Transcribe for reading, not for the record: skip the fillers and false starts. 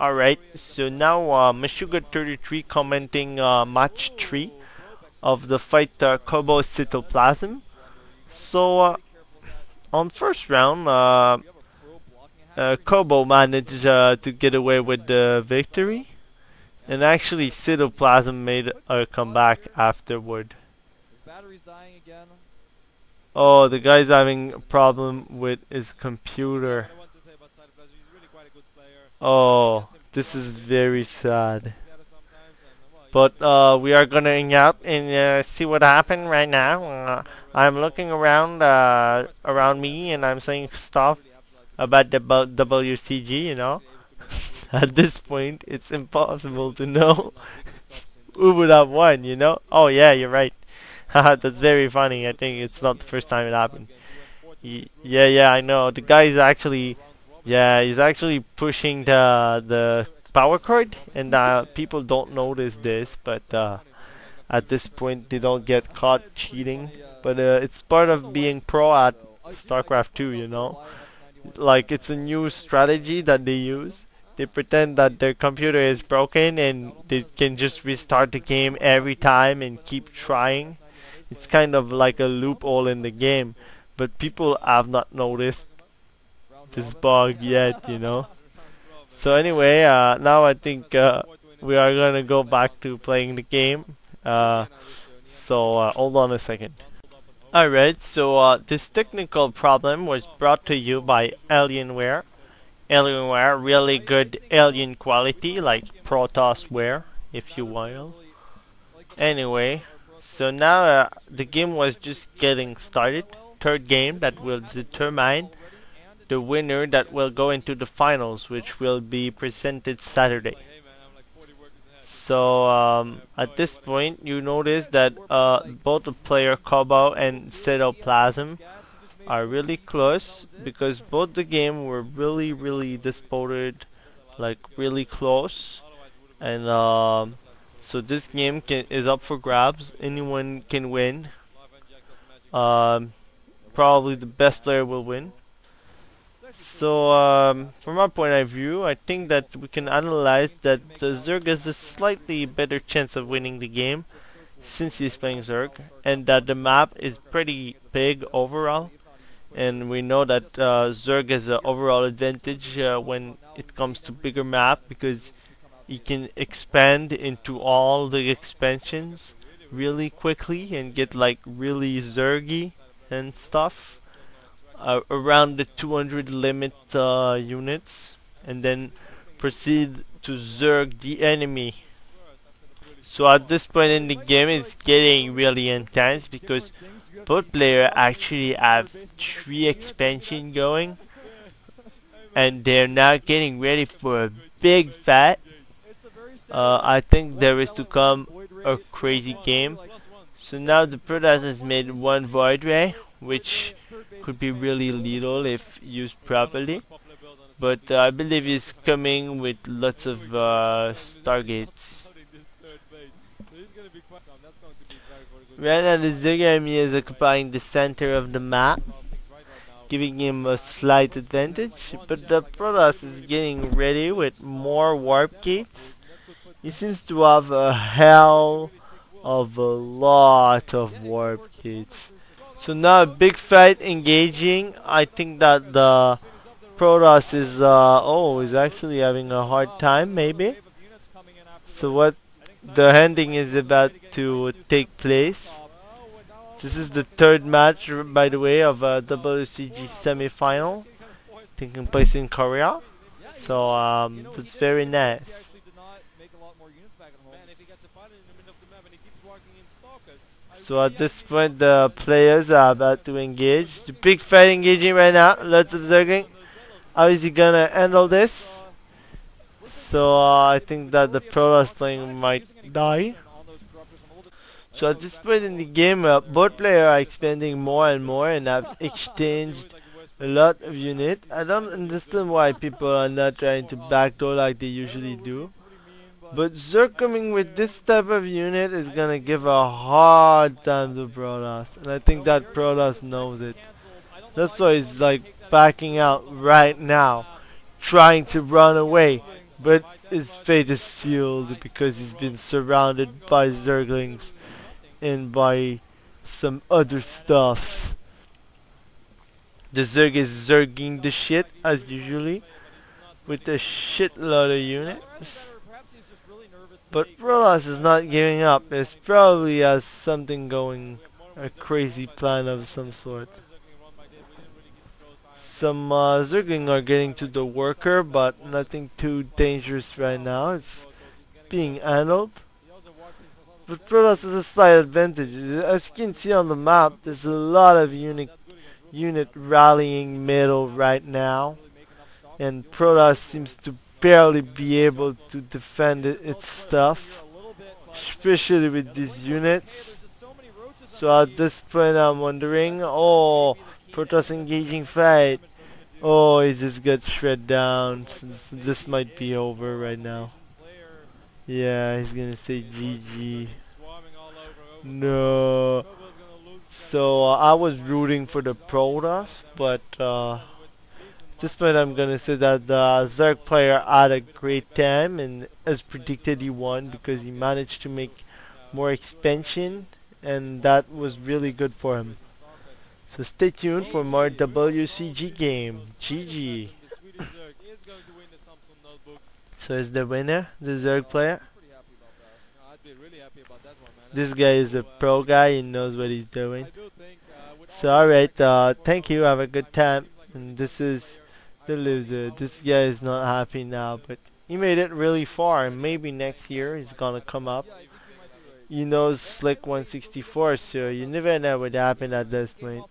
Alright, so now Meshuggah33 commenting match 3 of the fight Cobo Cytoplasm. So on first round, Cobo managed to get away with the victory, and actually Cytoplasm made a comeback afterward. Oh, the guy's having a problem with his computer. Oh, this is very sad. But we are gonna hang out and see what happened right now. I'm looking around around me and I'm saying stuff about the WCG, you know. At this point, it's impossible to know who would have won, you know. Oh yeah, you're right. Haha, that's very funny. I think it's not the first time it happened. Yeah, I know. The guy is actually, yeah, he's actually pushing the power cord, and people don't notice this, but at this point they don't get caught cheating. But it's part of being pro at StarCraft 2, you know. Like, it's a new strategy that they use. They pretend that their computer is broken and they can just restart the game every time and keep trying. It's kind of like a loophole in the game, but people have not noticed this bug yet, you know. So anyway, now I think we are gonna go back to playing the game. So hold on a second. Alright, so this technical problem was brought to you by Alienware. Alienware, really good alien quality, like Protosware, if you will. Anyway, so now the game was just getting started. Third game that will determine the winner that will go into the finals, which will be presented Saturday. So at this point you notice that both the player Cobo and Cytoplasm are really close, because both the game were really disputed, like really close. And so this game is up for grabs. Anyone can win. Probably the best player will win. So from our point of view, I think that we can analyze that Zerg has a slightly better chance of winning the game since he's playing Zerg, and that the map is pretty big overall, and we know that Zerg has an overall advantage when it comes to bigger map, because he can expand into all the expansions really quickly and get like really Zergy and stuff. Around the 200 limit units, and then proceed to Zerg the enemy. So at this point in the game it's getting really intense, because both players actually have 3 expansion going, and they're now getting ready for a big fight. I think there is to come a crazy game. So now the Protoss has made 1 Void Ray, which could be really lethal if used properly, but I believe it's coming with lots of Stargates. Right now the Zerg enemy is occupying the center of the map, giving him a slight advantage, but the Protoss is getting ready with more warp gates. He seems to have a hell of a lot of warp gates. So now a big fight engaging. I think that the Protoss is is actually having a hard time, maybe. So what the ending is about to take place. This is the 3rd match, by the way, of a WCG semi-final taking place in Korea. So that's very nice. So at this point the players are about to engage. The big fight engaging right now. Lots of Zerging. How is he gonna handle this? So I think that the Protoss playing might die. So at this point in the game, both players are expanding more and more and have exchanged a lot of units. I don't understand why people are not trying to backdoor like they usually do. But Zerg coming with this type of unit is gonna give a hard time to Protoss, and I think that Protoss knows it. That's why he's like backing out right now, trying to run away. But his fate is sealed because he's been surrounded by Zerglings and by some other stuff. The Zerg is Zerging the shit as usually with a shitload of units. But Protoss is not giving up. It probably has something going, a crazy plan of some sort. Some Zergling are getting to the worker, but nothing too dangerous right now. It's being handled. But Protoss has a slight advantage. As you can see on the map, there's a lot of unit rallying middle right now. And Protoss seems to barely be able to defend its stuff. Especially with these units. So at this point I'm wondering, oh, Protoss engaging fight. Oh, he just got shred down. This might be over right now. Yeah, he's gonna say GG. No. So I was rooting for the Protoss, but this point I'm gonna say that the Zerg player had a great time, and as predicted he won because he managed to make more expansion, and that was really good for him. So stay tuned for more WCG game. GG. So is the winner the Zerg player? This guy is a pro guy, he knows what he's doing. So alright, thank you, have a good time. And this is the loser. This guy is not happy now, but he made it really far, and maybe next year he's gonna come up. He knows Slick 164, so you never know what happened at this point.